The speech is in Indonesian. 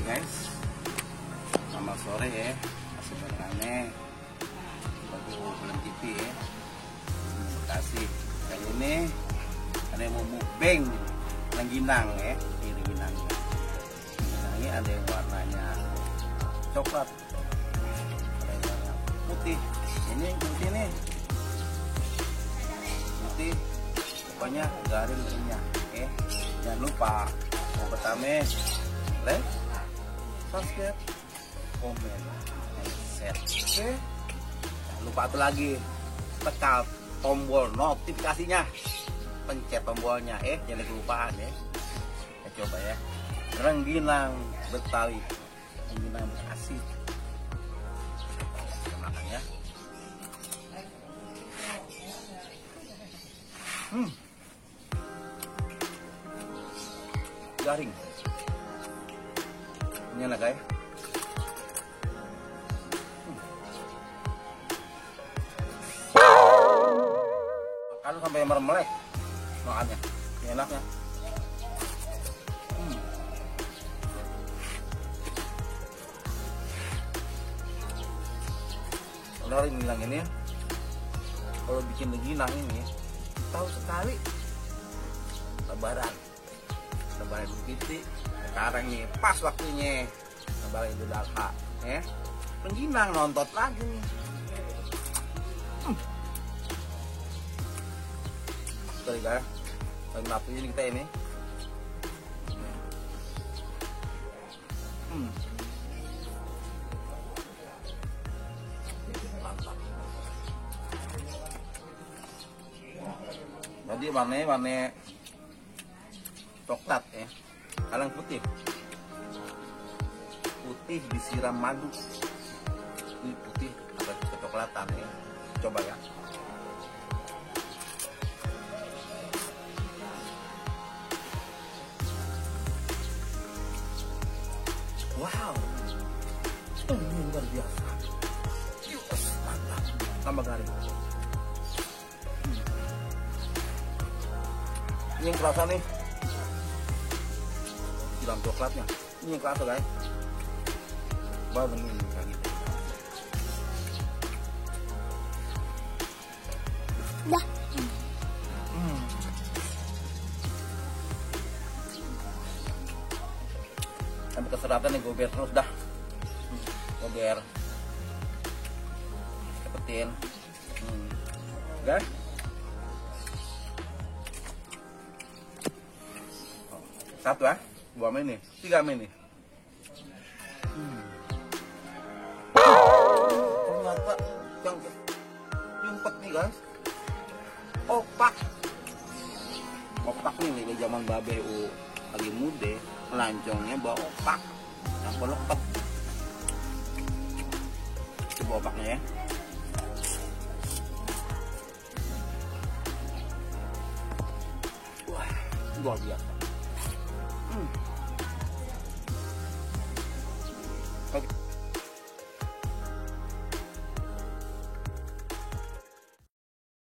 guys, selamat sore ya. Masih barengannya bagi Bulan TV ya. Terima kasih. Kali ini ada yang mau mukbang rengginang ya. Ini rengginang. Rengginang ini ada yang warnanya coklat, ada yang warna putih. Ini yang putih nih, putih. Pokoknya garing renyah. Oke, jangan lupa mau pertama like, subscribe, komen, and share. Oke, jangan lupa apa lagi, tekan tombol notifikasinya, pencet tombolnya jangan kelupaan ya. Kita coba ya, rengginang Betawi, rengginang Bekasi. Kita makan ya. Garing ini enak guys. Makan sampai meremelek makannya, ini enaknya. Kalau rengginang ini ya, kalau bikin rengginang ini tahu sekali lebaran begitu. Sekarang nih pas waktunya lebaran Idul Adha ya, rengginang nonton lagi nih. Sorry guys, lagi waktunya kita ini. Mantap. Jadi warna coklat ya, kalang putih disiram madu. Ini putih agak kecoklatan ya. Coba ya. Wow, ini luar biasa. Yes, mantap. Tambah garing. Ini yang kerasa nih, siram coklatnya. Ini yang kerasa guys. Baru ini kayak gitu. Dah. Sampai keseratan nih, gober terus dah. Gober. Cepetin. Guys. Satu ya, 2 mini, 3 mini. Ternyata yang nyumpet nih guys, opak nih dari zaman babe lagi muda, melancongnya bawa opak yang peleket. Coba opaknya ya. Wah, luar biasa. Oke.